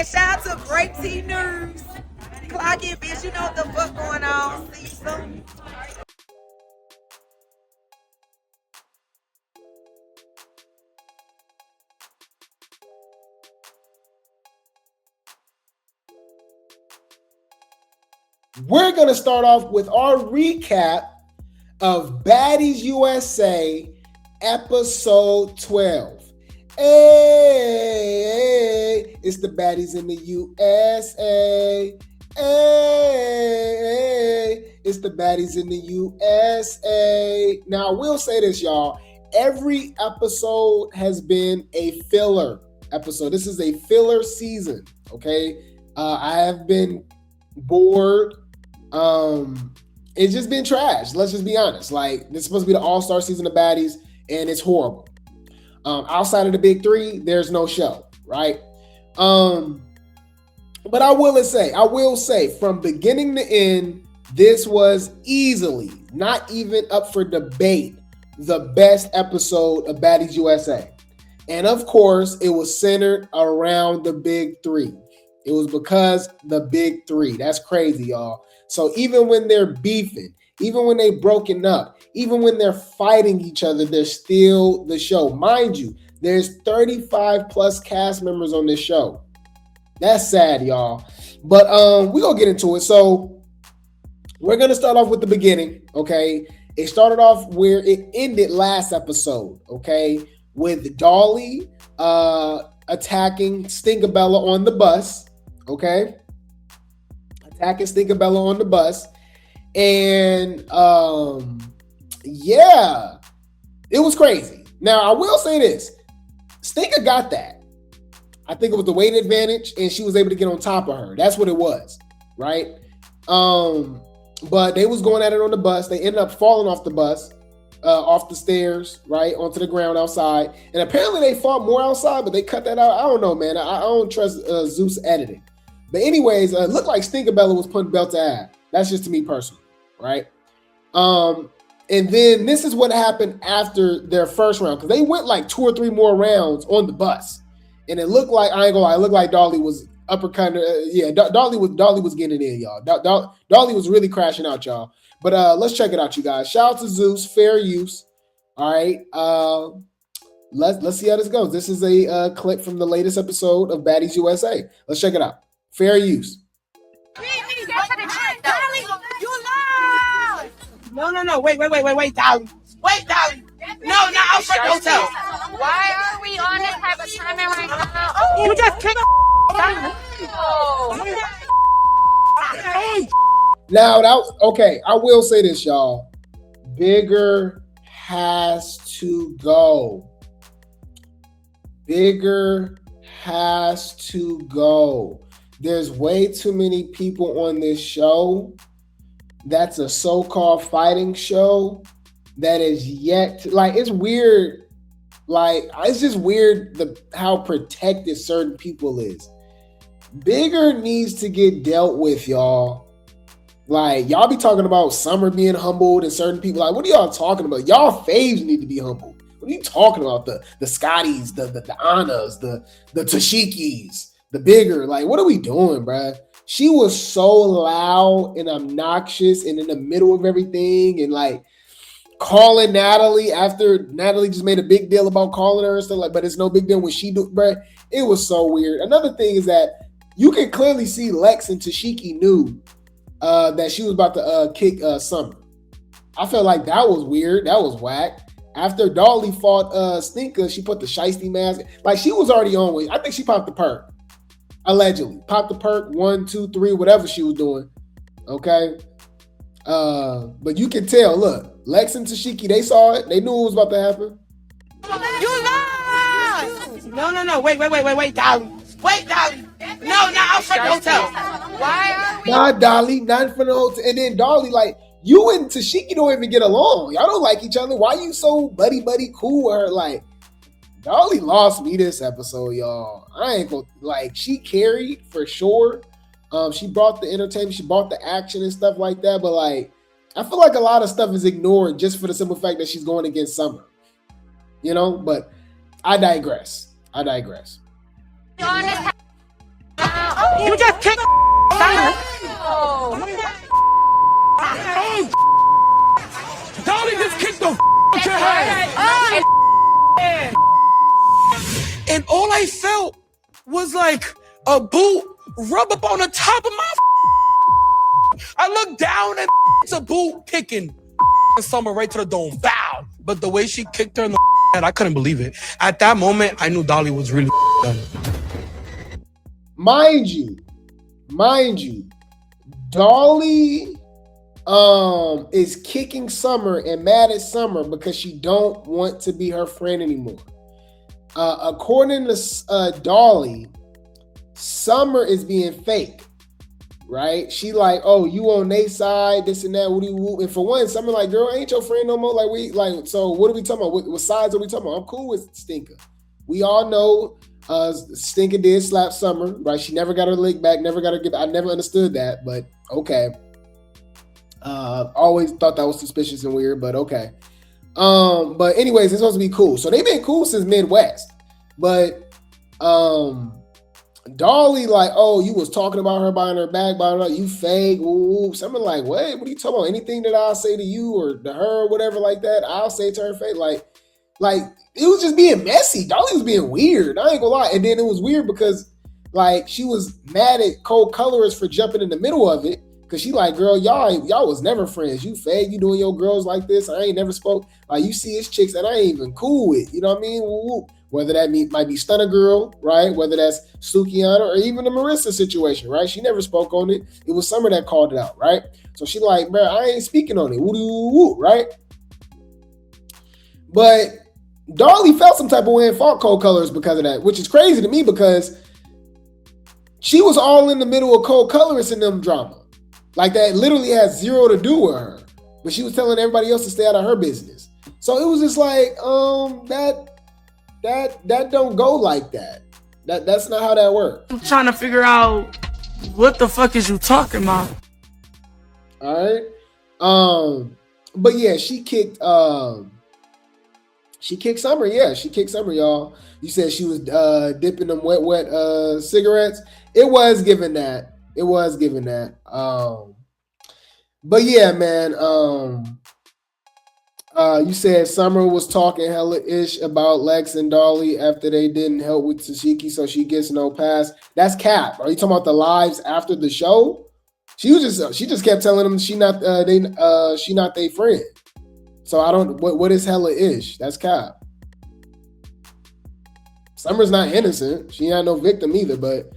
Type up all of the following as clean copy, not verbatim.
Man, shout out to Grape Tea News. Clock it, bitch. You know what the fuck going on. See you soon. We're going to start off with our recap of Baddies USA episode 12. Hey, it's the Baddies in the USA. Hey, it's the Baddies in the USA. Now, I will say this, y'all. Every episode has been a filler episode. This is a filler season, okay? I have been bored. It's just been trash. Let's just be honest. Like, this is supposed to be the all-star season of Baddies, and it's horrible. Outside of the big three, there's no show, right? But I will say, from beginning to end, this was easily, not even up for debate, the best episode of Baddies USA. And of course, it was centered around the big three. It was because the big three. That's crazy, y'all. So even when they're beefing, even when they've broken up, even when they're fighting each other, they're still the show. Mind you, there's 35 plus cast members on this show. That's sad, y'all. But we're going to get into it. So we're going to start off with the beginning, okay? It started off where it ended last episode, okay? With Dolly attacking Stinkabella on the bus, okay? Attacking Stinkabella on the bus. And yeah, it was crazy. Now, I will say this. Stinker got that. I think it was the weight advantage, and she was able to get on top of her. That's what it was, right? But they was going at it on the bus. They ended up falling off the bus, off the stairs, right, onto the ground outside. And apparently they fought more outside, but they cut that out. I don't know, man. I don't trust Zeus editing. But anyways, it looked like Stinkabella was putting belt to ass. That's just to me personally, right? And then this is what happened after their first round, because they went like 2 or 3 more rounds on the bus. And it looked like, I ain't gonna lie, it looked like Dolly was uppercutting. Dolly was getting it in, y'all. Dolly was really crashing out, y'all. But let's check it out, you guys. Shout out to Zeus, fair use. All right. Let's see how this goes. This is a clip from the latest episode of Baddies USA. Let's check it out. Fair use. No. Wait, Dolly. Wait, Dolly. No, I'll shut the hotel. Why are we on this type of timing right now? Oh, You just kicked Now, that was, okay, I will say this, y'all. Bigger has to go. Bigger has to go. There's way too many people on this show that's a so-called fighting show that is yet to, like, it's weird. Like, it's just weird how protected certain people is. Bigger needs to get dealt with, y'all. Like, y'all be talking about Summer being humbled and certain people. Like, what are y'all talking about? Y'all faves need to be humbled. What are you talking about? The Scotties, the Annas, the Tesehkis, the Bigger. Like, what are we doing, bruh? She was so loud and obnoxious and in the middle of everything and like calling Natalie after Natalie just made a big deal about calling her and stuff like, but it's no big deal when she do, bruh. It was so weird. Another thing is that you can clearly see Lex and Tesehki knew that she was about to kick Summer. I felt like that was weird. That was whack. After Dolly fought Stinker, she put the shiesty mask. Like, she was already on with. I think she popped the perk. Allegedly. Popped the perk, 1, 2, 3, whatever she was doing. Okay? But you can tell, look, Lex and Tesehki, they saw it. They knew it was about to happen. You lied! No. Wait, Dolly. Wait, Dolly. No, I'll shut the hotel. Why are we? Not Dolly, not for the hotel. And then Dolly, like, you and Tesehki don't even get along. Y'all don't like each other. Why you so buddy cool with her? Like, Dolly lost me this episode, y'all. I ain't gonna, like, she carried for sure. She brought the entertainment, she brought the action and stuff like that. But like, I feel like a lot of stuff is ignored just for the simple fact that she's going against Summer. You know, but I digress. On this just kicked Summer. Dolly just kicked the out your head. And all I felt was like a boot rub up on the top of my. I looked down and it's a boot kicking Summer right to the dome. Bow. But the way she kicked her in the head, I couldn't believe it. At that moment, I knew Dolly was really done. Mind you, Dolly is kicking Summer and mad at Summer because she don't want to be her friend anymore. According to Dolly, Summer is being fake, right? She like, oh, you on their side, this and that, woo. And for one, Summer like, girl, I ain't your friend no more. So what are we talking about? What sides are we talking about? I'm cool with Stinker. We all know Stinker did slap Summer, right? She never got her lick back, never got her give. I never understood that, but okay. Always thought that was suspicious and weird, but okay. But anyways, it's supposed to be cool. So they've been cool since Midwest. But Dolly like, oh, you was talking about her behind her back, you fake. Ooh. Something like, what are you talking about? Anything that I'll say to you or to her or whatever like that, I'll say to her face. Like it was just being messy. Dolly was being weird. I ain't gonna lie. And then it was weird because like she was mad at co-colorist for jumping in the middle of it. Cause she like, girl, y'all was never friends. You fake, you doing your girls like this. I ain't never spoke. Like you see his chicks that I ain't even cool with. You know what I mean? Woo. Whether that might be Stunner Girl, right? Whether that's Sukiana or even the Marissa situation, right? She never spoke on it. It was Summer that called it out, right? So she like, bro, I ain't speaking on it. Woo, right? But Dolly felt some type of way and fought Cold Colors because of that, which is crazy to me because she was all in the middle of Cold Colors in them drama. Like that literally has zero to do with her. But she was telling everybody else to stay out of her business. So it was just like, that don't go like that. That's not how that works. I'm trying to figure out what the fuck is you talking about. All right. But yeah, she kicked Summer. Yeah, she kicked Summer, y'all. You said she was dipping them wet cigarettes. It was given that. But yeah, man. You said Summer was talking hella-ish about Lex and Dolly after they didn't help with Tesehki, so she gets no pass. That's cap. Are you talking about the lives after the show? She just kept telling them she not their friend. So I don't. What is hella-ish? That's cap. Summer's not innocent. She ain't no victim either. But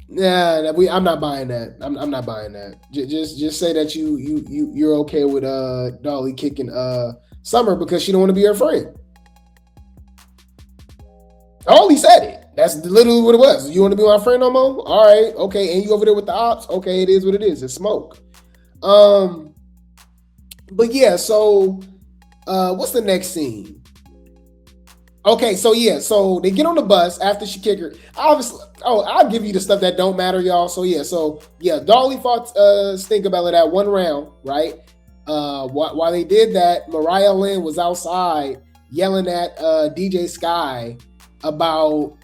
yeah, I'm not buying that. I'm not buying that. Just say that you're okay with Dolly kicking Summer because she don't want to be her friend. Dolly said it. That's literally what it was. You want to be my friend no more? All right, okay. And you over there with the ops? Okay, it is what it is. It's smoke. But yeah. So what's the next scene? Okay, so yeah, so they get on the bus after she kicked her. Obviously, I'll give you the stuff that don't matter, y'all. So yeah, Dolly fought Stinkabella that one round, right? While they did that, Mariah Lynn was outside yelling at DJ Sky about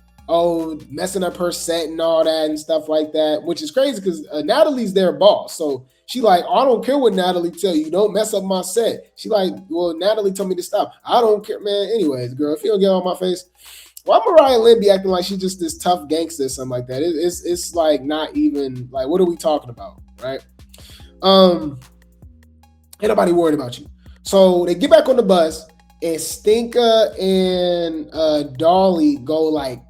messing up her set and all that and stuff like that, which is crazy because Natalie's their boss. So she like, I don't care what Natalie tell you. Don't mess up my set. She like, well, Natalie told me to stop. I don't care, man. Anyways, girl, if you don't get on my face, why Mariah Lynn be acting like she's just this tough gangster or something like that? It's like not even like, what are we talking about, right? Ain't nobody worried about you. So they get back on the bus and Stinka and Dolly go like,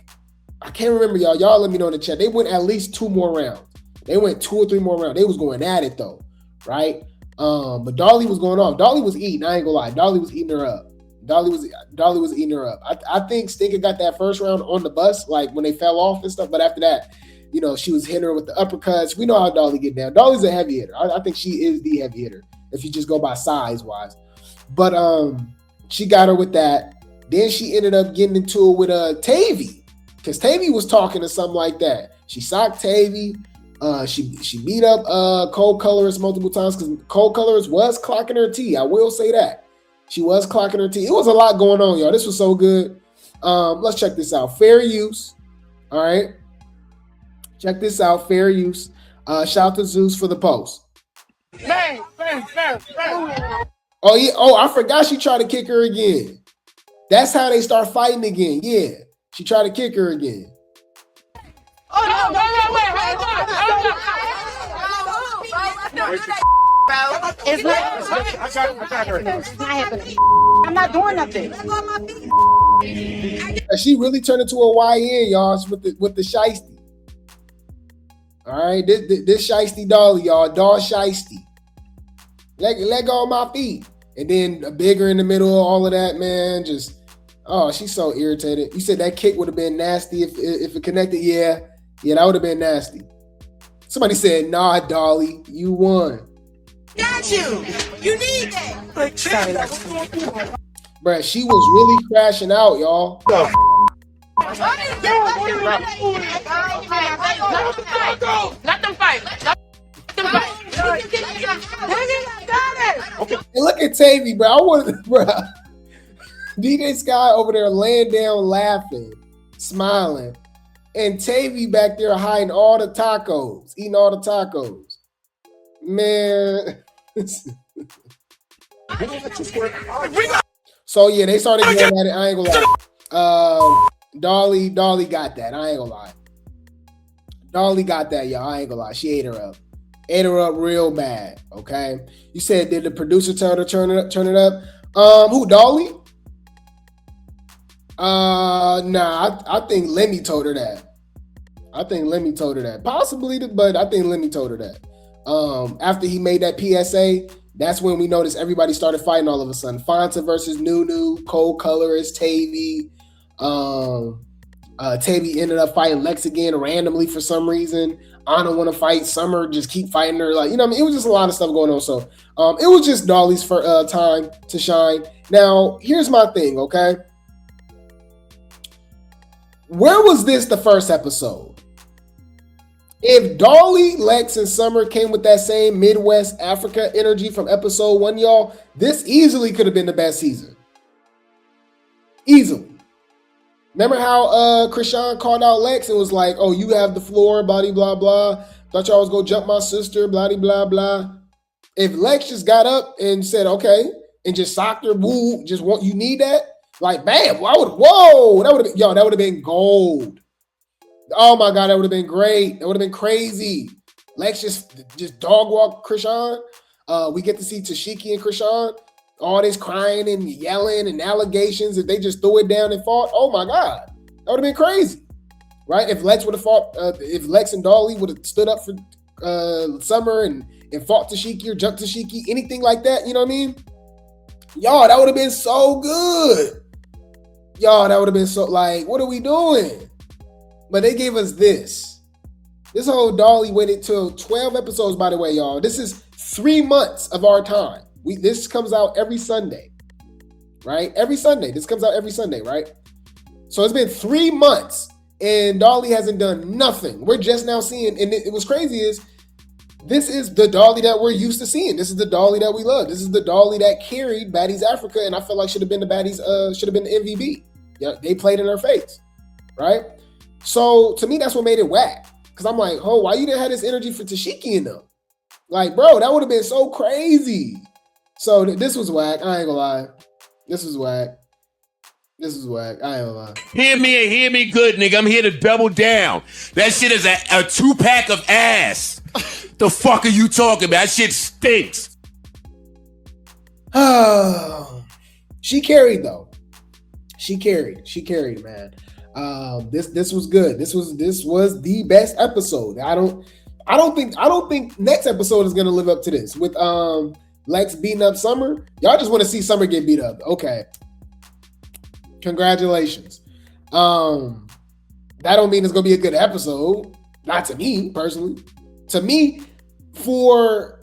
I can't remember, y'all. Y'all let me know in the chat. They went at least 2 more rounds. They went 2 or 3 more rounds. They was going at it though, right? But Dolly was going off. Dolly was eating. I ain't gonna lie. Dolly was eating her up. Dolly was eating her up. I think Stinker got that first round on the bus, like when they fell off and stuff. But after that, you know, she was hitting her with the uppercuts. We know how Dolly get down. Dolly's a heavy hitter. I think she is the heavy hitter if you just go by size wise. But she got her with that. Then she ended up getting into it with Tavy, because Tavy was talking to something like that. She socked Tavy. She beat up Cold Colorist multiple times because Cold Colorist was clocking her tea. I will say that. She was clocking her tea. It was a lot going on, y'all. This was so good. Let's check this out. Fair use. All right. Check this out. Fair use. Shout to Zeus for the post. Oh yeah. Oh, I forgot she tried to kick her again. That's how they start fighting again. Yeah, she tried to kick her again. Oh no! It's not. I got her. It's not happening. I'm not doing nothing. She really turned into a YN, y'all, with the shiesty. All right, this shiesty Dolly, y'all, doll shiesty. Let go of my feet, and then a bigger in the middle of all of that, man. Just she's so irritated. You said that kick would have been nasty if it connected. Yeah, that would have been nasty. Somebody said, "Nah, Dolly, you won." Got you. You need that. Bruh, she was really crashing out, y'all. Let them fight. Okay. And look at Tavy, bro. I wanted, bro. DJ Sky over there laying down, laughing, smiling, and Tavy back there hiding all the tacos, eating all the tacos. Man. So yeah, they started going at it. I ain't gonna lie. Dolly got that. I ain't gonna lie. Dolly got that, y'all. I ain't gonna lie. She ate her up. Ate her up real bad. Okay. You said, did the producer tell her to turn it up? Who, Dolly? Nah, I think Lemmy told her that. Possibly, but I think Lemmy told her that. After he made that PSA, that's when we noticed everybody started fighting all of a sudden. Fonta versus Nunu, Cold Colorist, Tavy. Tavy ended up fighting Lex again randomly for some reason. Anna want to fight Summer, just keep fighting her. Like, you know what I mean? It was just a lot of stuff going on. So it was just Dolly's time to shine. Now, here's my thing, okay? Where was this the first episode? If Dolly, Lex, and Summer came with that same Midwest Africa energy from episode 1, y'all, this easily could have been the best season. Easily. Remember how Krishan called out Lex and was like, oh, you have the floor, blah, blah, blah. Thought y'all was going to jump my sister, blah, blah, blah. If Lex just got up and said, okay, and just socked her, woo, just want, you need that? Like, bam, that would have been gold. Oh my God, that would have been great. That would have been crazy. Lex just dog walk Krishan. We get to see Tesehki and Krishan. All this crying and yelling and allegations. If they just threw it down and fought, oh my God, that would have been crazy, right? If Lex would have fought, if Lex and Dolly would have stood up for Summer and fought Tesehki or jumped Tesehki, anything like that, you know what I mean? Y'all, that would have been so good. Y'all, that would have been so, like, what are we doing? But they gave us this. This whole Dolly waited till 12 episodes, by the way, y'all. This is 3 months of our time. This comes out every Sunday, right? Every Sunday. This comes out every Sunday, right? So it's been 3 months and Dolly hasn't done nothing. We're just now seeing, and it was crazy is, this is the Dolly that we're used to seeing. This is the Dolly that we love. This is the Dolly that carried Baddies Africa, and I feel like should have been the Baddies, should have been the MVP. Yeah, they played in her face, right? So to me, that's what made it whack. Because I'm like, oh, why you didn't have this energy for Tesehki in them? Like, bro, that would have been so crazy. So this was whack. I ain't gonna lie. This was whack. I ain't gonna lie. Hear me and hear me good, nigga. I'm here to double down. That shit is a 2-pack of ass. The fuck are you talking about? That shit stinks. Oh, she carried though. She carried, man. This was good. This was the best episode. I don't think next episode is gonna live up to this with Lex beating up Summer. Y'all just want to see Summer get beat up. Okay. Congratulations. That don't mean it's gonna be a good episode. Not to me personally. To me, for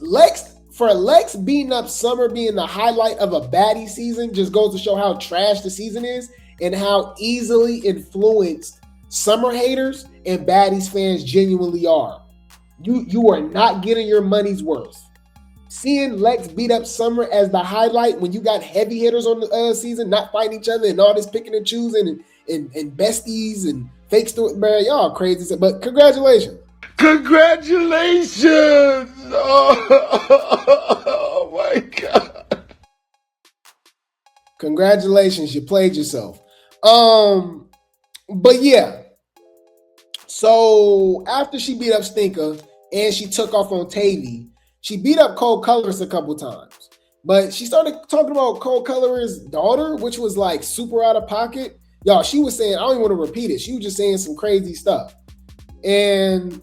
Lex beating up Summer being the highlight of a baddie season just goes to show how trash the season is and how easily influenced Summer haters and Baddies fans genuinely are. You are not getting your money's worth. Seeing Lex beat up Summer as the highlight when you got heavy hitters on the season not fighting each other and all this picking and choosing and besties and Fake story, man, y'all crazy. But congratulations. Congratulations! Oh my God. Congratulations, you played yourself. But yeah. So after she beat up Stinker and she took off on Tavy, she beat up Cold Colors a couple times. But she started talking about Cold Color's daughter, which was like super out of pocket. Y'all, she was saying, I don't even want to repeat it. She was just saying some crazy stuff. And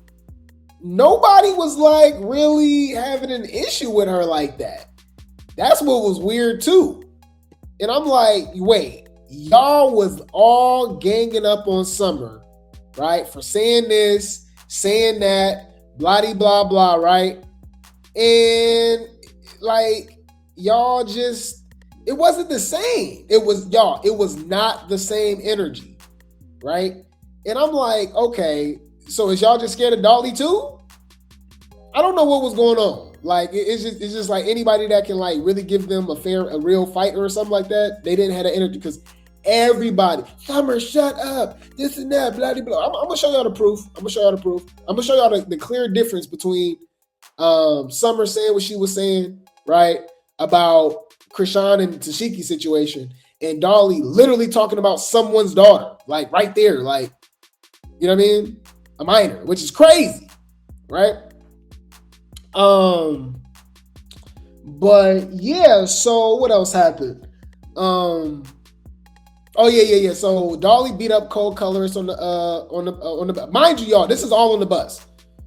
nobody was like really having an issue with her like that. That's what was weird too. And I'm like, wait, y'all was all ganging up on Summer, right? For saying this, saying that, blah, blah, blah, right? And like, y'all just, it wasn't the same. It was not the same energy, right? And I'm like, okay, so is y'all just scared of Dolly too? I don't know what was going on. Like, it's just like anybody that can like really give them a real fight or something like that. They didn't have the energy because everybody, Summer, shut up, this and that, blah, blah, blah. I'm gonna show y'all the proof. I'm gonna show y'all the clear difference between Summer saying what she was saying, right, about Krishan and Tesehki situation, and Dolly literally talking about someone's daughter, like right there, like, you know what I mean? A minor, which is crazy, right? But yeah, so what else happened? Oh yeah. So Dolly beat up Cold Colors on the mind you, y'all, this is all on the bus.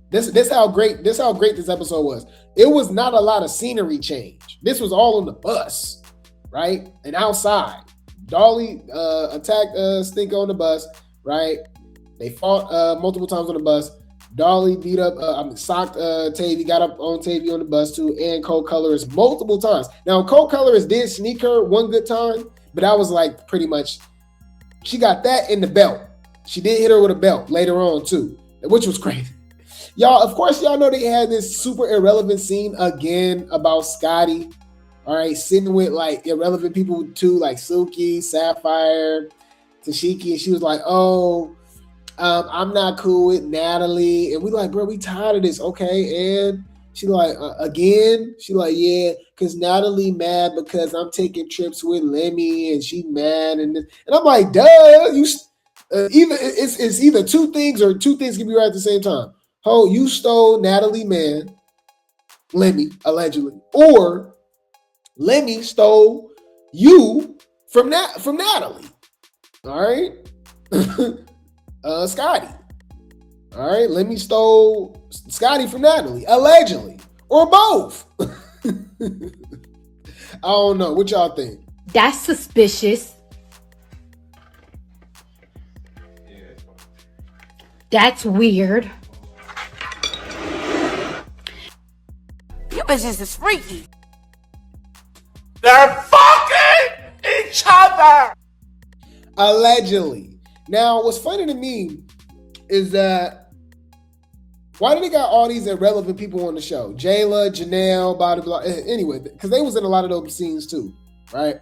This how great this episode was. It was not a lot of scenery change. This was all on the bus, right? And outside. Dolly attacked Stinker on the bus, right? They fought multiple times on the bus. Dolly beat up, socked Tavy, got up on Tavy on the bus too, and Cold Colors multiple times. Now, Cold Colors did sneak her one good time, but that was like pretty much, she got that in the belt. She did hit her with a belt later on too, which was crazy. Y'all, of course, y'all know they had this super irrelevant scene again about Scotty, all right, sitting with like irrelevant people too, like Suki, Sapphire, Tesehki, and she was like, oh, I'm not cool with Natalie. And we like, bro, we tired of this. Okay. And she like, again? She like, yeah, because Natalie mad because I'm taking trips with Lemmy and she mad. And I'm like, duh, it's either two things or two things can be right at the same time. Oh, you stole Natalie man, Lemmy, allegedly. Or Lemmy stole you from Natalie. All right? Scotty. All right, Lemmy stole Scotty from Natalie, allegedly, or both. I don't know. What y'all think? That's suspicious. That's weird. You bitches is freaky. They're fucking each other. Allegedly. Now, what's funny to me is that why do they got all these irrelevant people on the show? Jayla, Janelle, blah, blah, blah. Anyway, because they was in a lot of those scenes too, right?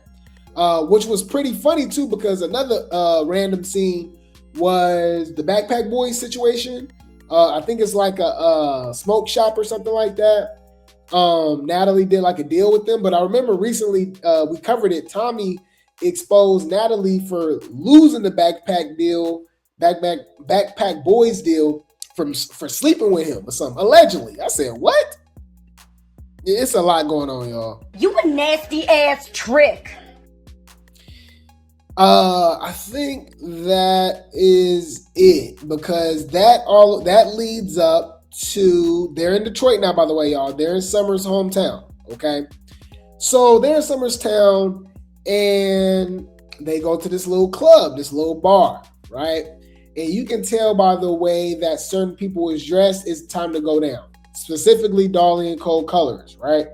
Which was pretty funny too, because another random scene was the Backpack Boys situation. I think it's like a smoke shop or something like that. Natalie did like a deal with them, but I remember recently we covered it. Tommy exposed Natalie for losing the Backpack Boys deal for sleeping with him or something, allegedly. I said, what? It's a lot going on, y'all. You a nasty ass trick. I think that is it, because that leads up to, they're in Detroit now, by the way, y'all. They're in Summer's hometown, okay? So they're in Summer's town, and they go to this little club, this little bar, right? And you can tell by the way that certain people is dressed, it's time to go down. Specifically, Dolly and Cold Colors, right?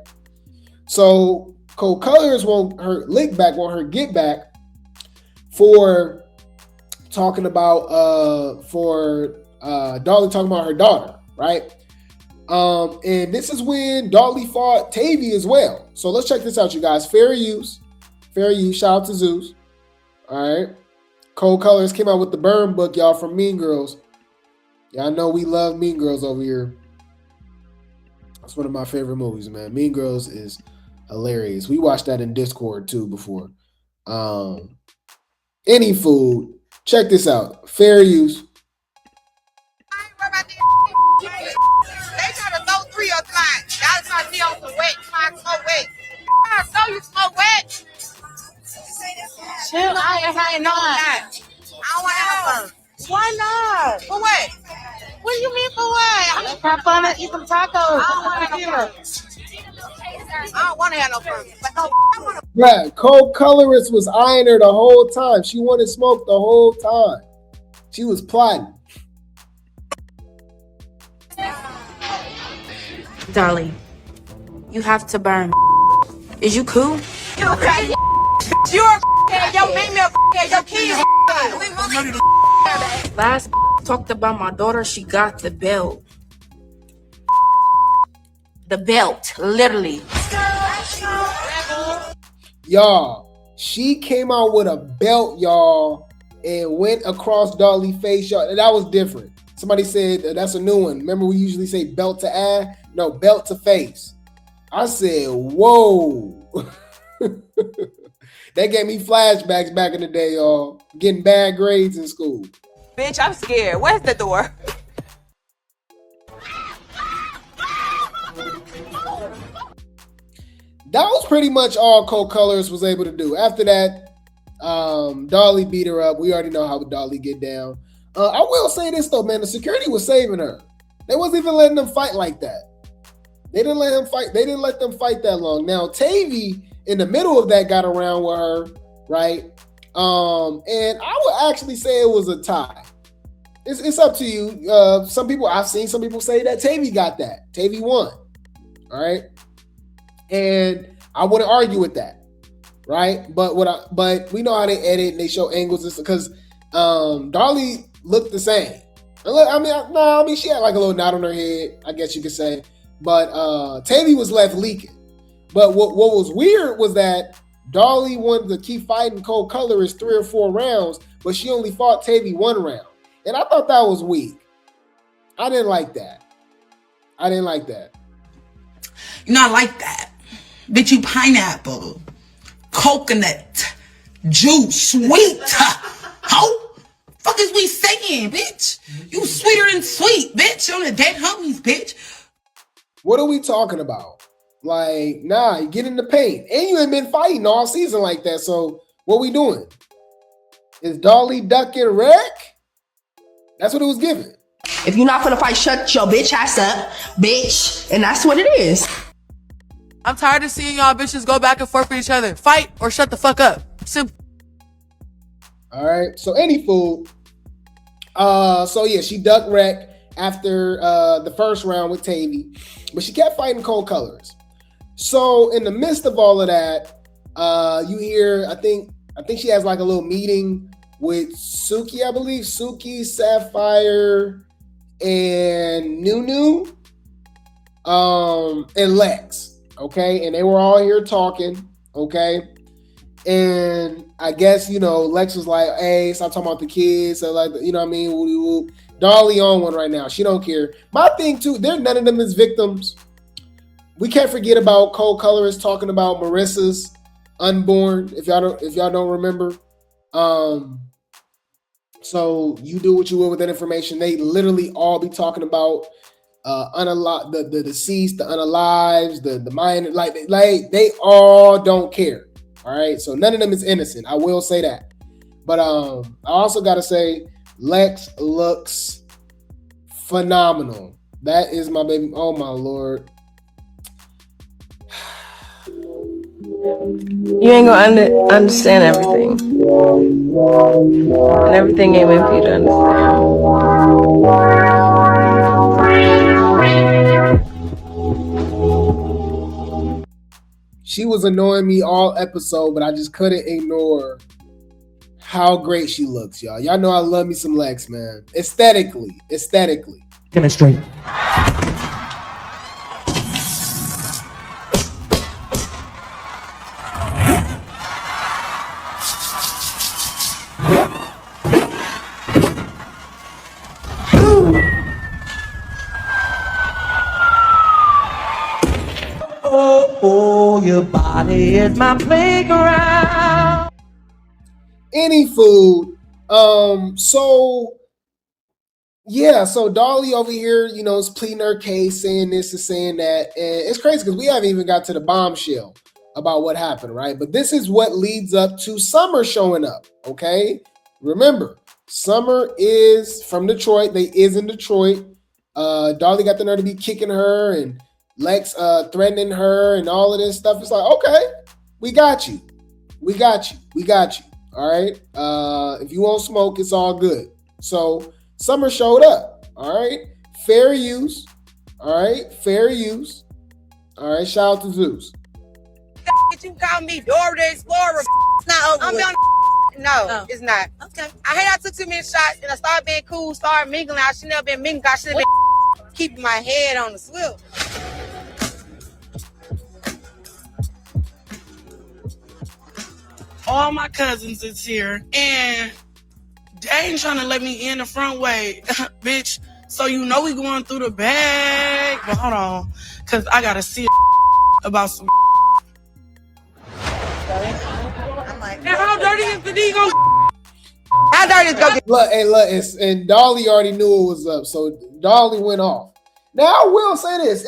So Cold Colors want her get back for talking about Dolly talking about her daughter, right? And this is when Dolly fought Tavy as well. So let's check this out, you guys. Fair use. Shout out to Zeus. All right. Cold Colors came out with the Burn book, y'all, from Mean Girls. Y'all know we love Mean Girls over here. That's one of my favorite movies, man. Mean Girls is hilarious. We watched that in Discord too before. Any food. Check this out. Fair use. They try to throw 3 o'clock. Y'all trying to be on some wet. Smoke wet. I know you smoke wet. Chill, I ain't not. I don't want to have fun. Why not? For what? What do you mean for what? Let's have fun and eat some tacos. I don't want to have no fun. But no, I want to. Yeah, Cold Colorist was eyeing her the whole time. She wanted smoke the whole time. She was plotting. Dolly, you have to burn. Is you cool? You okay? You're a head. Yo, make me a head. Yo, kids. Last talked about my daughter, she got the belt. The belt, literally. Y'all, she came out with a belt, y'all, and went across Dolly's face, y'all. And that was different. Somebody said that's a new one. Remember we usually say belt to ass? No, belt to face. I said, whoa. That gave me flashbacks back in the day, y'all. Getting bad grades in school. Bitch, I'm scared. Where's the door? That was pretty much all Cold Colors was able to do. After that, Dolly beat her up. We already know how Dolly get down. I will say this though, man. The security was saving her. They wasn't even letting them fight like that. They didn't let him fight. They didn't let them fight that long. Now, Tavy in the middle of that got around with her, right? And I would actually say it was a tie. It's up to you. I've seen some people say that Tavy got that. Tavy won. All right. And I wouldn't argue with that. Right. But we know how they edit and they show angles because Dolly looked the same. I mean, she had like a little knot on her head, I guess you could say. But Tavy was left leaking. But what was weird was that Dolly wanted to keep fighting Cold Colorist 3 or 4 rounds, but she only fought Tavy 1 round. And I thought that was weak. I didn't like that. You're not like that. Bitch, you pineapple, coconut, juice, sweet. How? Fuck is we saying, bitch? You sweeter than sweet, bitch. On the dead homies, bitch. What are we talking about? Like, nah, you get in the paint. And you ain't been fighting all season like that. So what we doing? Is Dolly ducking wreck? That's what it was given. If you're not gonna fight, shut your bitch ass up, bitch. And that's what it is. I'm tired of seeing y'all bitches go back and forth with each other. Fight or shut the fuck up. Simple. All right. So anywho, so yeah, she ducked wreck after the first round with Tavy, but she kept fighting Cold Colors. So in the midst of all of that, you hear, I think she has like a little meeting with Suki, I believe. Suki, Sapphire, and Nunu, and Lex. Okay, and they were all here talking. Okay, and I guess Lex was like, "Hey, stop talking about the kids." So like, you know what I mean? Woo-woo. Dolly on one right now. She don't care. My thing too, none of them is victims. We can't forget about Cold Colorist talking about Marissa's unborn. If y'all don't remember, so you do what you will with that information. They literally all be talking about the deceased, the unalives, the minor, like they all don't care. All right, so none of them is innocent. I will say that. But I also gotta say, Lex looks phenomenal. That is my baby. Oh my Lord. You ain't gonna understand everything. And everything ain't meant for you to understand. She was annoying me all episode, but I just couldn't ignore how great she looks, y'all. Y'all know I love me some Lex, man. Aesthetically. Demonstrate. Oh, your body is my playground. Any food. So Dolly over here, is pleading her case, saying this and saying that. And it's crazy because we haven't even got to the bombshell about what happened, right? But this is what leads up to Summer showing up, okay? Remember, Summer is from Detroit. They is in Detroit. Dolly got the nerve to be kicking her and Lex threatening her and all of this stuff. It's like, okay, we got you. We got you. All right? If you won't smoke, it's all good. So Summer showed up. All right? Fair use. All right? Fair use. All right? Shout out to Zeus. You call me Dora the Explorer. It's not over. I'm with. on. No, it's not. Okay. I hate I took too many shots and I started being cool, started mingling. I should never been mingling. I should have been keeping my head on the swivel. All my cousins is here, and they ain't trying to let me in the front way, bitch. So we going through the bag. But hold on, cause I gotta see about some. I'm like, And how dirty is the Deagle? how dirty is it gonna get? Look, and Dolly already knew it was up, so Dolly went off. Now I will say this: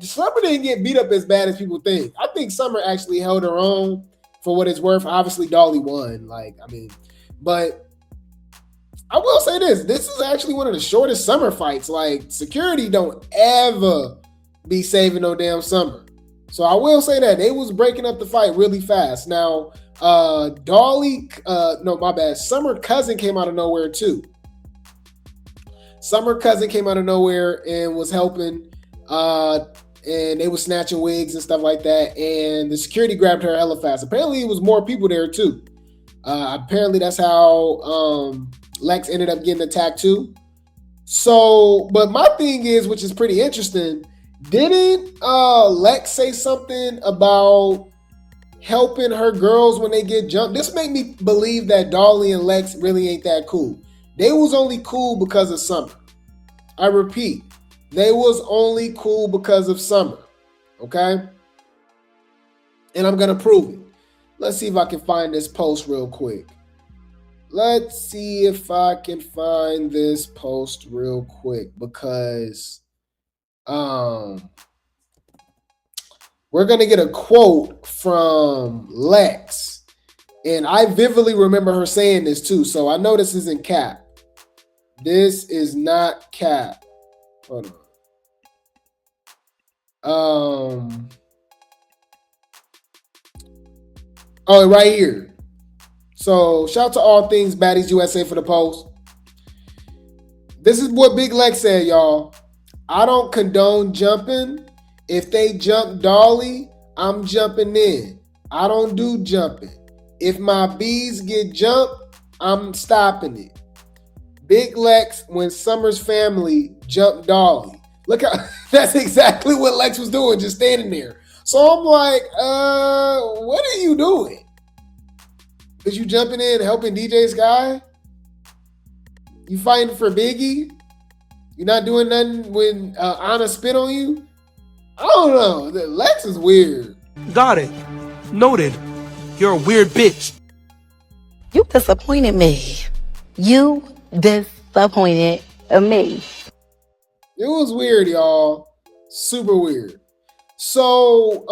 Summer didn't get beat up as bad as people think. I think Summer actually held her own for what it's worth. Obviously, Dolly won. But I will say this: this is actually one of the shortest Summer fights. Like, security don't ever be saving no damn Summer. So I will say that they was breaking up the fight really fast. Now, Summer cousin came out of nowhere too. Summer cousin came out of nowhere and was helping, and they was snatching wigs and stuff like that. And the security grabbed her hella fast. Apparently, it was more people there too. Apparently, that's how Lex ended up getting attacked too. So, but my thing is, which is pretty interesting, didn't Lex say something about helping her girls when they get jumped? This made me believe that Dolly and Lex really ain't that cool. They was only cool because of Summer. I repeat, they was only cool because of Summer. Okay? And I'm going to prove it. Let's see if I can find this post real quick. Because we're going to get a quote from Lex. And I vividly remember her saying this too. So I know this isn't cap. This is not cap. Hold on. Oh, right here. So shout out to All Things Baddies USA for the post. This is what Big Lex said, y'all. I don't condone jumping. If they jump Dolly, I'm jumping in. I don't do jumping. If my bees get jumped, I'm stopping it. Big Lex when Summer's family jumped Dolly. Look how that's exactly what Lex was doing, just standing there. So I'm like, what are you doing? Is you jumping in helping DJ Sky? You fighting for Biggie? You're not doing nothing when Anna spit on you? I don't know. Lex is weird. Got it. Noted. You're a weird bitch. You disappointed me. You disappointed me. It was weird, y'all. Super weird. So,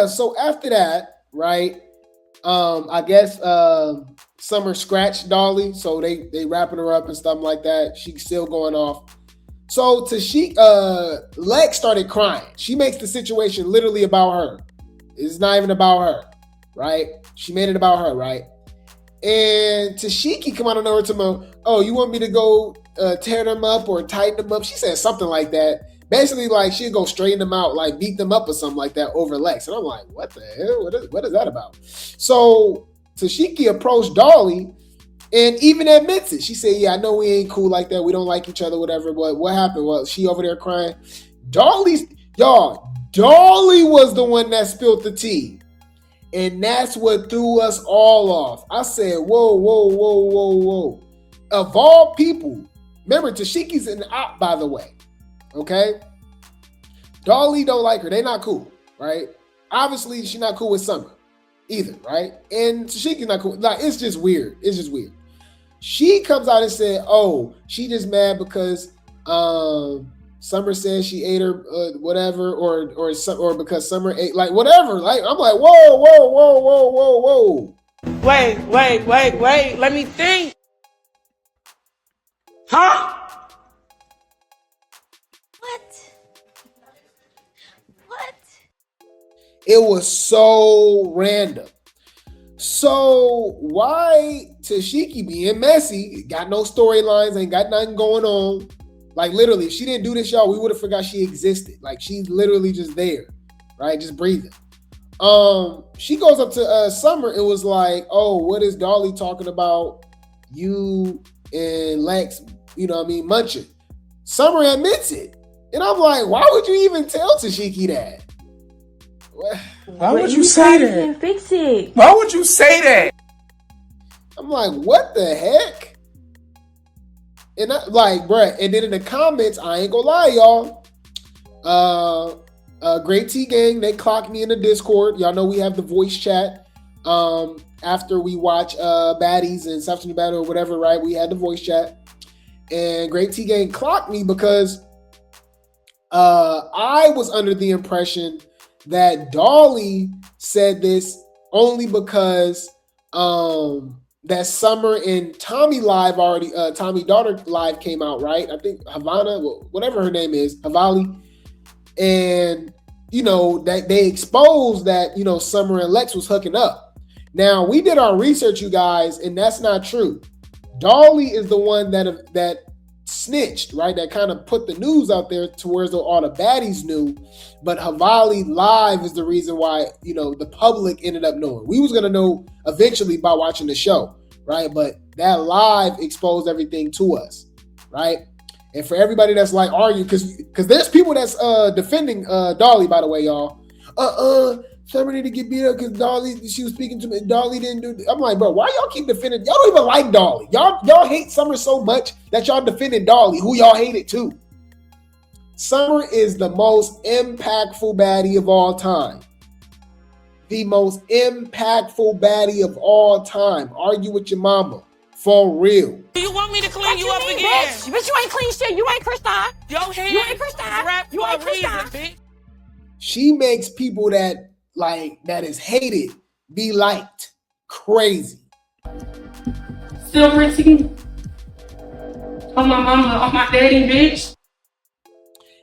so after that, right, I guess Summer scratched Dolly, so they wrapping her up and stuff like that. She's still going off. So Lex started crying. She makes the situation literally about her. It's not even about her, right? She made it about her, right? And Tesehki come out of nowhere to me, oh, you want me to go tear them up or tighten them up? She said something like that. Basically, like, she'd go straighten them out, like beat them up or something like that over Lex. And I'm like, what the hell? What is that about? So Tesehki approached Dolly and even admits it. She said, yeah, I know we ain't cool like that. We don't like each other, whatever. But what happened? Well, she over there crying. Dolly was the one that spilled the tea. And that's what threw us all off. I said, whoa. Of all people, remember, Tesehki's an op, by the way. Okay? Dolly don't like her. They not cool, right? Obviously, she's not cool with Summer either, right? And Tesehki's not cool. Like, it's just weird. It's just weird. She comes out and said, "Oh, she just mad because Summer said she ate her whatever, or because Summer ate like whatever." Like, I'm like, whoa. Wait. Let me think. Huh? It was so random. So why Tesehki being messy, got no storylines, ain't got nothing going on. Like literally, if she didn't do this, y'all, we would have forgot she existed. Like she's literally just there, right? Just breathing. She goes up to Summer and was like, "Oh, what is Dolly talking about? You and Lex, munching." Summer admits it. And I'm like, why would you even tell Tesehki that? Why would you say that? Fix it. Why would you say that? I'm like, what the heck? And bruh, and then in the comments, I ain't gonna lie, y'all. Grape Tea Gang, they clocked me in the Discord. Y'all know we have the voice chat. After we watch Baddies and Substance Battle or whatever, right? We had the voice chat. And Grape Tea Gang clocked me because I was under the impression that Dolly said this only because that Summer and Tommy live already, Tommy daughter live came out, right? I think Havana, whatever her name is, Havali. And, that they exposed that, Summer and Lex was hooking up. Now, we did our research, you guys, and that's not true. Dolly is the one that snitched, right? That kind of put the news out there to where all the baddies knew. But Havali live is the reason why, the public ended up knowing. We was going to know eventually by watching the show, right? But that live exposed everything to us, right? And for everybody that's like arguing, because there's people that's defending Dolly, by the way, y'all. Summer need to get beat up because Dolly, she was speaking to me. Dolly didn't do. I'm like, bro, why y'all keep defending? Y'all don't even like Dolly. Y'all hate Summer so much that y'all defending Dolly, who y'all hated too. Summer is the most impactful baddie of all time. The most impactful baddie of all time. Argue with your mama. For real. Do you want me to clean you up again? Bitch, you ain't clean shit. You ain't Kristan. Your hands You ain't Kristan. wrapped You for ain't a reason, Kristan. bitch. She makes people that is hated be liked. Crazy. Still pretty. On my mama, on my daddy, bitch.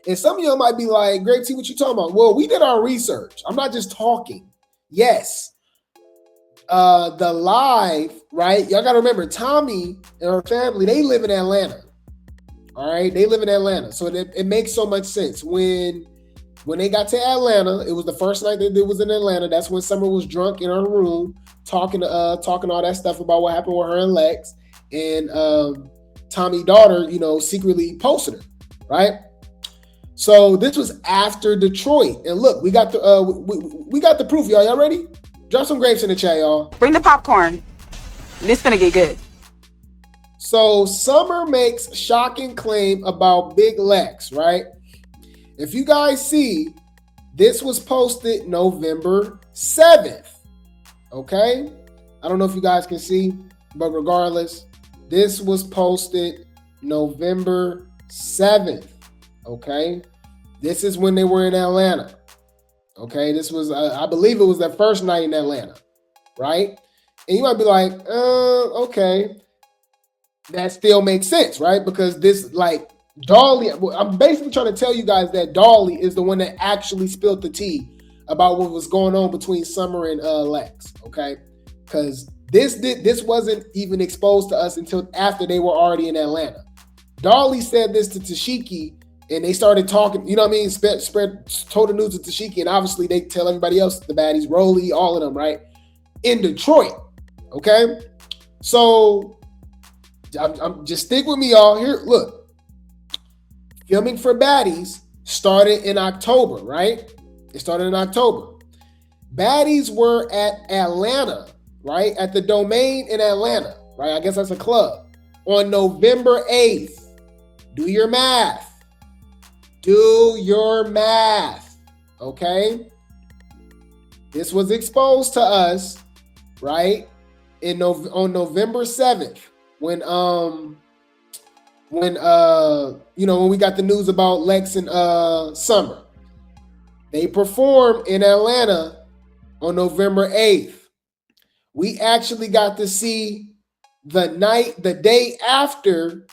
And some of y'all might be like, Grape Tea, what you talking about? Well, we did our research. I'm not just talking. Yes. The live, right? Y'all got to remember, Tommy and her family, they live in Atlanta. All right? They live in Atlanta. So it makes so much sense. When they got to Atlanta, it was the first night that they was in Atlanta. That's when Summer was drunk in her room, talking all that stuff about what happened with her and Lex. And Tommy's daughter, secretly posted her, right? So this was after Detroit. And look, we got the proof, y'all. Y'all ready? Drop some grapes in the chat, y'all. Bring the popcorn. This gonna get good. So Summer makes shocking claim about Big Lex, right? If you guys see, this was posted November 7th, okay? I don't know if you guys can see, but regardless, this was posted November 7th, okay? This is when they were in Atlanta, okay? This was, I believe it was their first night in Atlanta, right? And you might be like, okay. That still makes sense, right? Because this, Dolly, I'm basically trying to tell you guys that Dolly is the one that actually spilled the tea about what was going on between Summer and Lex, okay? Because this wasn't even exposed to us until after they were already in Atlanta. Dolly said this to Tesehki, and they started talking, you know what I mean? Told the news to Tesehki, and obviously they tell everybody else, the baddies, Rolly, all of them, right? In Detroit, okay? So, I'm just stick with me, y'all. Here, look. Filming for Baddies started in October, right? It started in October. Baddies were at Atlanta, right? At the Domain in Atlanta, right? I guess that's a club. On November 8th. Do your math. Do your math, okay? This was exposed to us, right? On November 7th, when we got the news about Lex and Summer. They performed in Atlanta on November 8th. We actually got to see the day after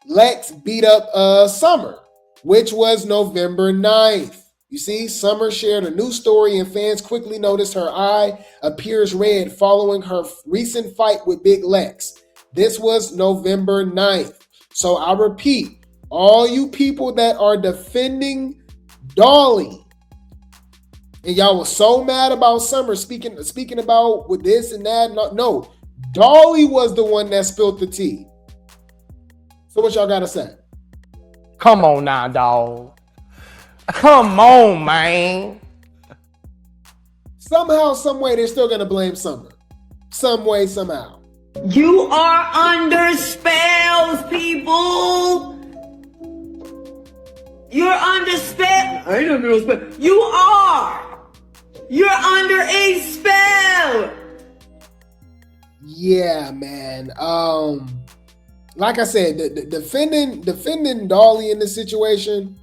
Lex beat up Summer, which was November 9th. You see, Summer shared a new story and fans quickly noticed her eye appears red following her recent fight with Big Lex. This was November 9th. So I repeat, all you people that are defending Dolly, and y'all was so mad about Summer speaking about with this and that. No, Dolly was the one that spilled the tea. So what y'all gotta say? Come on now, dog. Come on, man. Somehow, some way, they're still gonna blame Summer. Some way, somehow. You are under spells, people. You're under spell. I ain't under no spell. You are. You're under a spell. Yeah, man. Like I said, defending Dolly in this situation,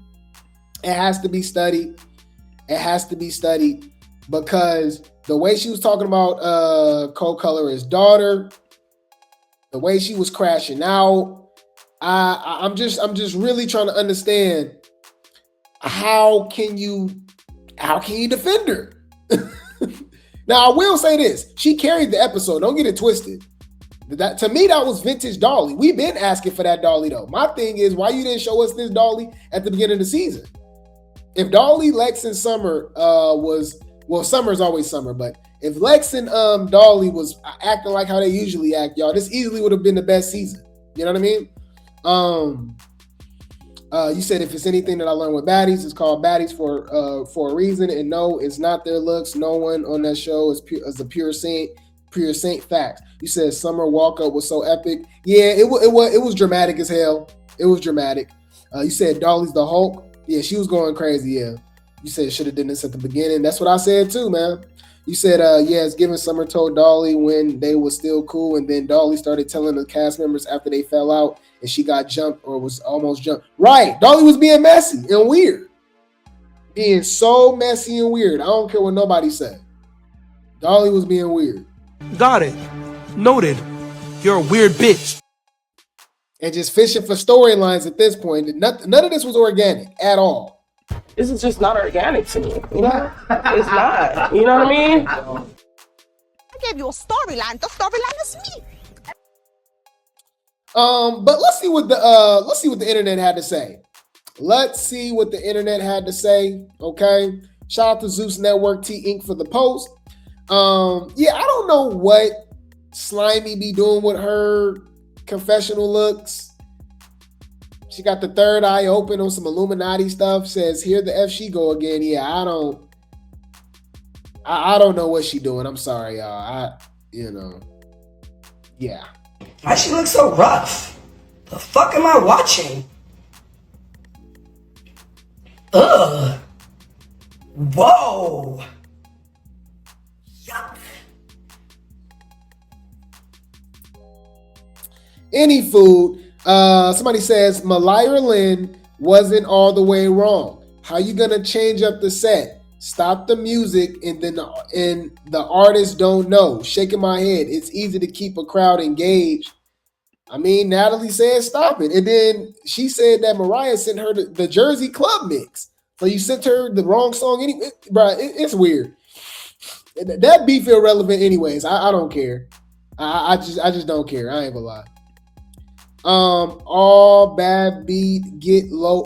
it has to be studied. It has to be studied because the way she was talking about co-colorist's daughter, the way she was crashing out, I'm just really trying to understand how can you defend her? Now I will say this: she carried the episode. Don't get it twisted. That to me, that was vintage Dolly. We've been asking for that Dolly though. My thing is, why you didn't show us this Dolly at the beginning of the season? If Dolly, Lex, and Summer Summer's always Summer, but if Lex and Dolly was acting like how they usually act, y'all, this easily would have been the best season. You know what I mean? You said if it's anything that I learned with Baddies, it's called Baddies for a reason. And no, it's not their looks. No one on that show is a pure saint facts. You said Summer walk up was so epic. Yeah, it was dramatic as hell. It was dramatic. You said Dolly's the Hulk. Yeah, she was going crazy. Yeah. You said should have done this at the beginning. That's what I said too, man. You said, yes, given Summer told Dolly when they were still cool, and then Dolly started telling the cast members after they fell out and she got jumped or was almost jumped. Right. Dolly was being messy and weird. Being so messy and weird. I don't care what nobody said. Dolly was being weird. Got it. Noted. You're a weird bitch. And just fishing for storylines at this point. None of this was organic at all. This is just not organic to me. You know? It's not. You know what I mean? I gave you a storyline. The storyline is me. But let's see what the internet had to say. Let's see what the internet had to say. Okay. Shout out to Zeus Network T Inc. for the post. Yeah, I don't know what Slimy be doing with her confessional looks. She got the third eye open on some Illuminati stuff. Says, here the F she go again. Yeah, I don't know what she doing. I'm sorry, y'all. Yeah. Why she look so rough? The fuck am I watching? Ugh. Whoa. Yuck. Any food. Somebody says Mariah Lynn wasn't all the way wrong. How you gonna change up the set? Stop the music and the artists don't know. Shaking my head. It's easy to keep a crowd engaged. I mean, Natalie said stop it. And then she said that Mariah sent her the Jersey Club mix. So you sent her the wrong song anyway. Bro, it's weird. That beat feel relevant anyways. I don't care. I just don't care. I ain't gonna lie. All bad beat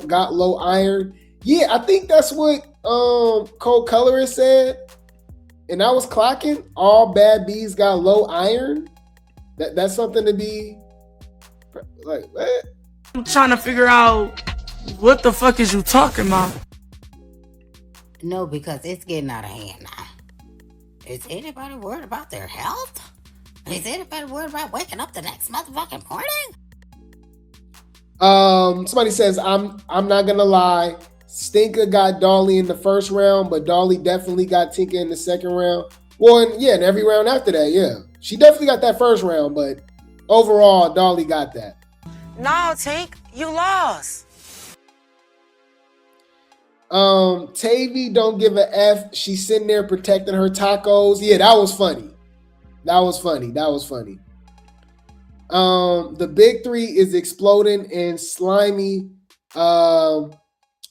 got low iron. Yeah, I think that's what Cold Colorist said. And I was clocking. All bad beats got low iron. That's something to be like, what? I'm trying to figure out what the fuck is you talking about? No, because it's getting out of hand now. Is anybody worried about their health? Is anybody worried about waking up the next motherfucking morning? Somebody says, I'm not gonna lie. Stinker got Dolly in the first round, but Dolly definitely got Tinka in the second round. Well, in every round after that, yeah. She definitely got that first round, but overall, Dolly got that. No, Tink, you lost. Tavy don't give a F. She's sitting there protecting her tacos. Yeah, that was funny. That was funny. The big three is exploding and Slimy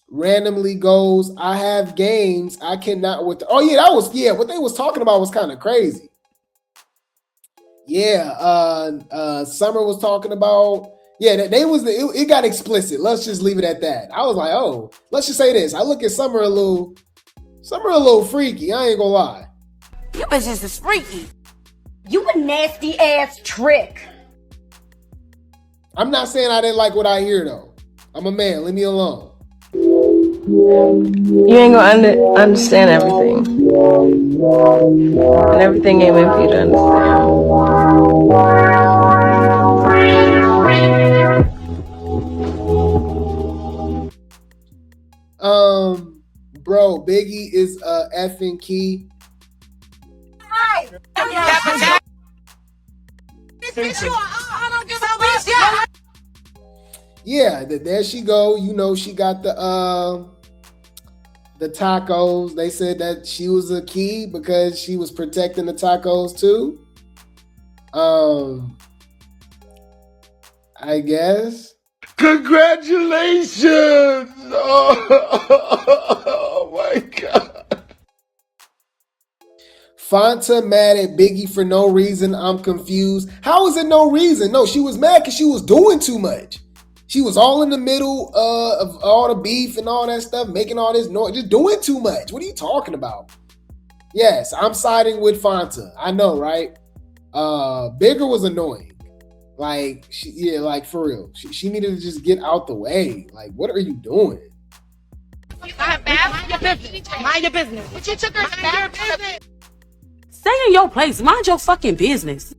randomly goes, I have games. I cannot with what they was talking about was kind of crazy. Yeah, Summer was talking about, it got explicit. Let's just leave it at that. I was like, oh, let's just say this. I look at Summer a little freaky. I ain't gonna lie. You bitches is freaky. You a nasty ass trick. I'm not saying I didn't like what I hear though. I'm a man. Leave me alone. You ain't gonna understand everything. And everything ain't meant for you to understand. Bro, Biggie is effing key. Yeah, there she go. You know, she got the tacos. They said that she was a key because she was protecting the tacos too. I guess. Congratulations! Oh my God. Fanta mad at Biggie for no reason. I'm confused. How is it no reason? No, she was mad because she was doing too much. She was all in the middle of all the beef and all that stuff, making all this noise, just doing too much. What are you talking about? Yes, I'm siding with Fanta. I know, right? Bigger was annoying. Like, for real. She needed to just get out the way. Like, what are you doing? Mind your business. But you took her to your business. Stay in your place. Mind your fucking business.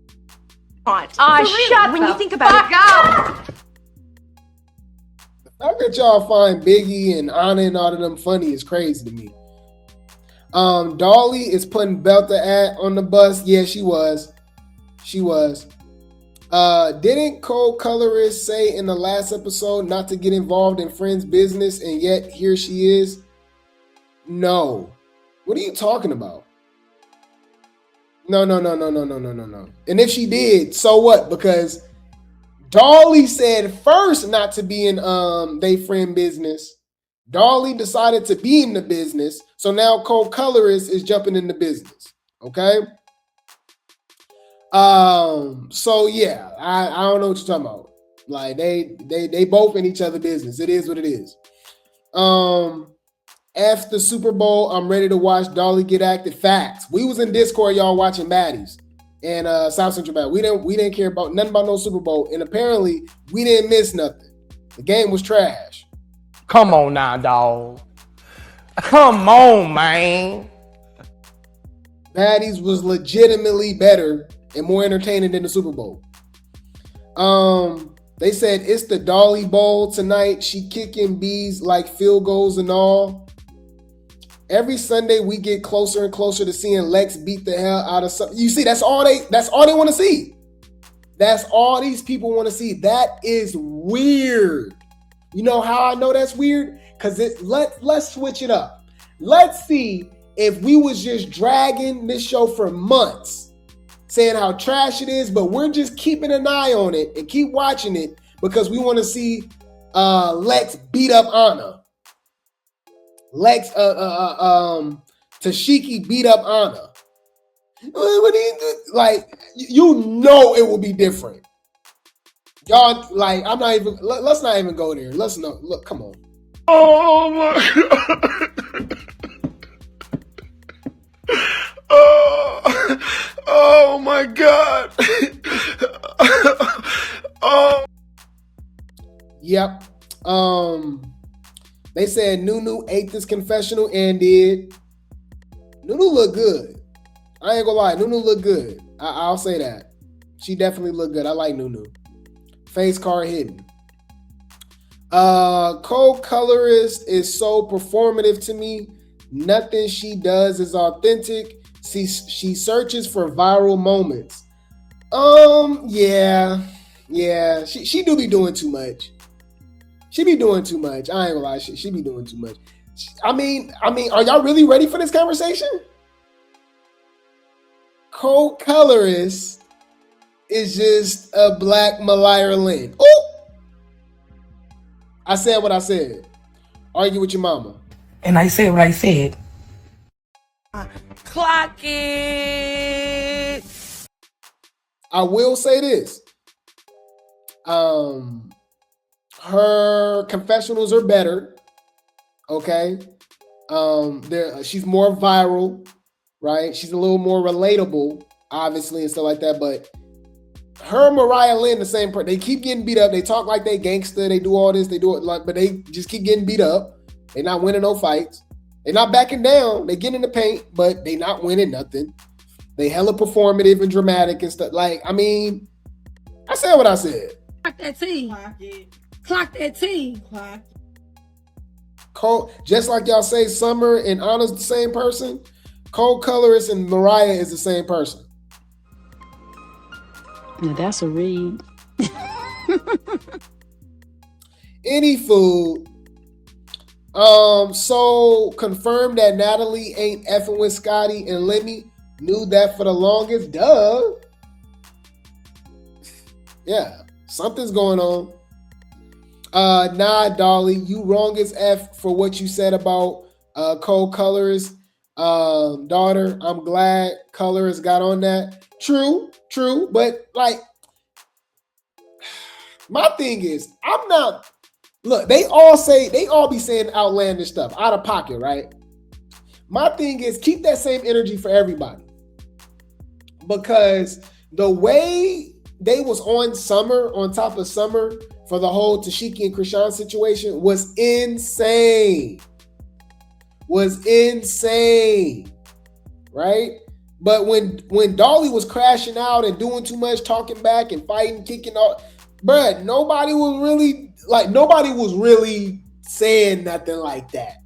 Shut when you think about it. The fact that y'all find Biggie and Anna and all of them funny is crazy to me. Dolly is putting Belta on the bus. Yeah, she was. Didn't co-colorist say in the last episode not to get involved in friends' business, and yet here she is? No. What are you talking about? No. And if she did, so what? Because Dolly said first not to be in they friend business. Dolly decided to be in the business, so now co-colorist is jumping in the business. Okay? So yeah, I don't know what you're talking about. Like they both in each other's business. It is what it is. After Super Bowl, I'm ready to watch Dolly get active. Facts. We was in Discord, y'all, watching Baddies and South Central Bad. We didn't care about nothing about no Super Bowl, and apparently we didn't miss nothing. The game was trash. Come on now, dog. Come on, man. Baddies was legitimately better and more entertaining than the Super Bowl. They said it's the Dolly Bowl tonight. She kicking bees like field goals and all. Every Sunday we get closer and closer to seeing Lex beat the hell out of something. You see, that's all they want to see. That's all these people want to see. That is weird. You know how I know that's weird? Because let's switch it up. Let's see if we was just dragging this show for months, saying how trash it is, but we're just keeping an eye on it and keep watching it because we want to see Lex beat up Anna. Tesehki beat up Anna. What do you do? Like, you know it will be different. Y'all, like, let's not even go there. Let's not, look, come on. Oh my God. Oh my God. Oh. Yep. They said Nunu ate this confessional and did. Nunu look good. I ain't gonna lie. Nunu look good. I'll say that. She definitely looked good. I like Nunu. Face card hidden. Co-colorist is so performative to me. Nothing she does is authentic. She searches for viral moments. Yeah. She do be doing too much. She be doing too much. I ain't gonna lie. She be doing too much. I mean, are y'all really ready for this conversation? Co-colorist is just a black Mariah Lynn. Ooh! I said what I said. Argue with your mama. And I said what I said. Clock it. I will say this. Her confessionals are better. Okay. She's more viral, right? She's a little more relatable, obviously, and stuff like that. But her and Mariah Lynn, the same person. They keep getting beat up. They talk like they gangster. They do all this. They do it like, but they just keep getting beat up. They're not winning no fights. They're not backing down. They get in the paint, but they not winning nothing. They hella performative and dramatic and stuff. Like, I mean, I said what I said. Clock that T. Clock that T. Just like y'all say, Summer and Anna's the same person. Co-colorist and Mariah is the same person. Now that's a read. Any food. So confirmed that Natalie ain't effing with Scotty and Lemmy. Knew that for the longest. Duh. Yeah, something's going on. Nah, Dolly, you wrong as F for what you said about co-colorist daughter. I'm glad colorist got on that. True, but like, my thing is, I'm not. Look, they all be saying outlandish stuff out of pocket, right? My thing is, keep that same energy for everybody, because the way they was on top of Summer for the whole Tesehki and Krishan situation was insane. Right? But when Dolly was crashing out and doing too much, talking back and fighting, kicking off, bruh, nobody was really saying nothing like that.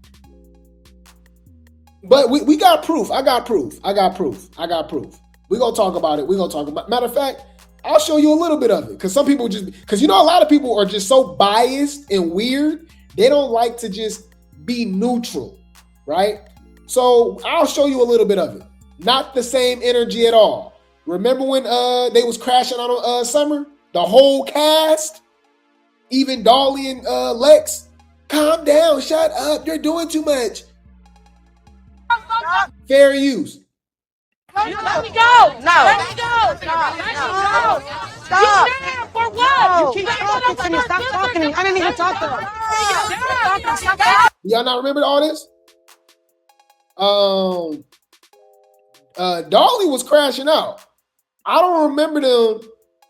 But we got proof. I got proof. We're gonna talk about it. Matter of fact, I'll show you a little bit of it. Because some people because a lot of people are just so biased and weird, they don't like to just be neutral, right? So I'll show you a little bit of it. Not the same energy at all. Remember when they was crashing on Summer? The whole cast, even Dolly and Lex, calm down, shut up, you're doing too much. Fair use. Let me go. No. Let me go. Stop. You mad for what? You keep talking to me. Stop talking to me. I didn't even talk to her. Y'all not remember all this? Dolly was crashing out. I don't remember them.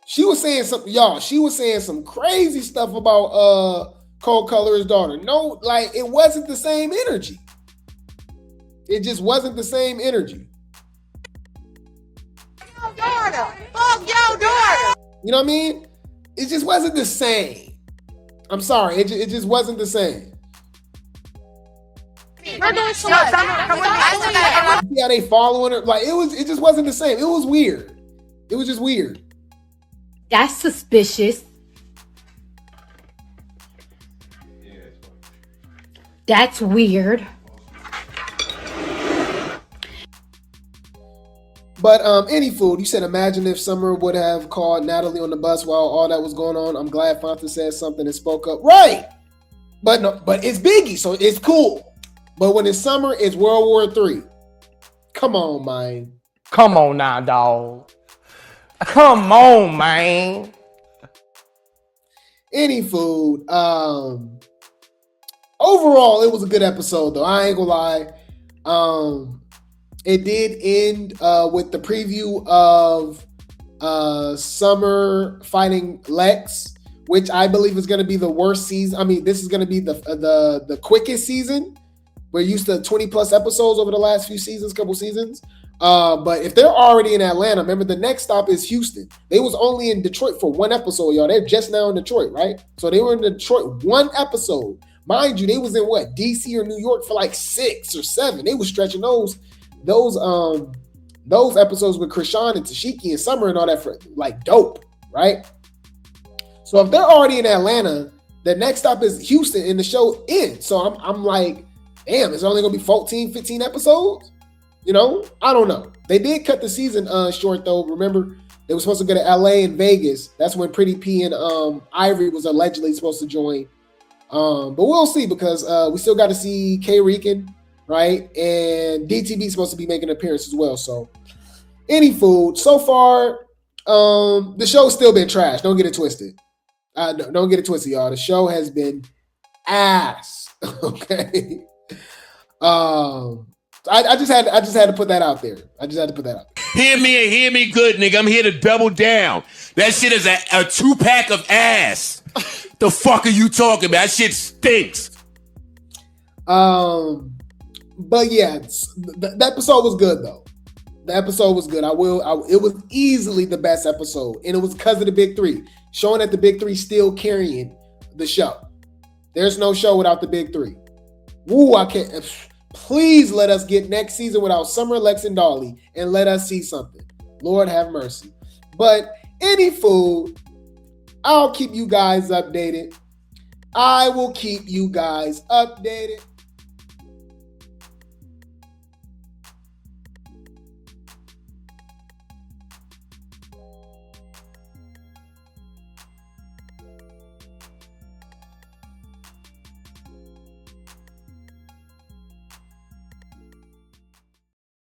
She was saying something, y'all. She was saying some crazy stuff about co-colorist daughter. No, like, it wasn't the same energy. It just wasn't the same energy. Fuck your daughter. You know what I mean? It just wasn't the same. I'm sorry. It just wasn't the same. We're doing so much. See how they following her? Like, it just wasn't the same. It was weird. It was just weird. That's suspicious. That's weird. But any food, you said imagine if Summer would have called Natalie on the bus while all that was going on. I'm glad Fonta said something and spoke up. Right. But no, but it's Biggie, so it's cool. But when it's Summer, it's World War III. Come on, man. Come on now, dog. Come on, man. Any food. Overall, it was a good episode, though. I ain't gonna lie. It did end with the preview of Summer fighting Lex, which I believe is going to be the worst season. I mean, this is going to be the quickest season. We're used to 20 plus episodes over the last few seasons, couple seasons. But if they're already in Atlanta, remember the next stop is Houston. They was only in Detroit for one episode, y'all. They're just now in Detroit, right? So they were in Detroit one episode. Mind you, they was in what, DC or New York for like 6 or 7. They was stretching those episodes with Krishan and Tesehki and Summer and all that for like dope, right? So if they're already in Atlanta, the next stop is Houston and the show ends. So I'm like, damn, it's only gonna be 14, 15 episodes? You know, I don't know. They did cut the season short though. Remember, they were supposed to go to LA and Vegas. That's when Pretty P and Ivory was allegedly supposed to join. But we'll see because we still got to see K Rican, right? And DTB is supposed to be making an appearance as well. So, any food so far, the show's still been trash. Don't get it twisted. Don't get it twisted, y'all. The show has been ass. Okay. I just had to put that out there. Hear me good, nigga. I'm here to double down. That shit is a 2-pack of ass. The fuck are you talking about? That shit stinks. But yeah, the episode was good though. The episode was good. It was easily the best episode, and it was because of the big three, showing that the big three still carrying the show. There's no show without the big three. Woo, I can't. Please let us get next season without Summer, Lex, and Dolly, and let us see something. Lord have mercy. But any food, I'll keep you guys updated. I will keep you guys updated.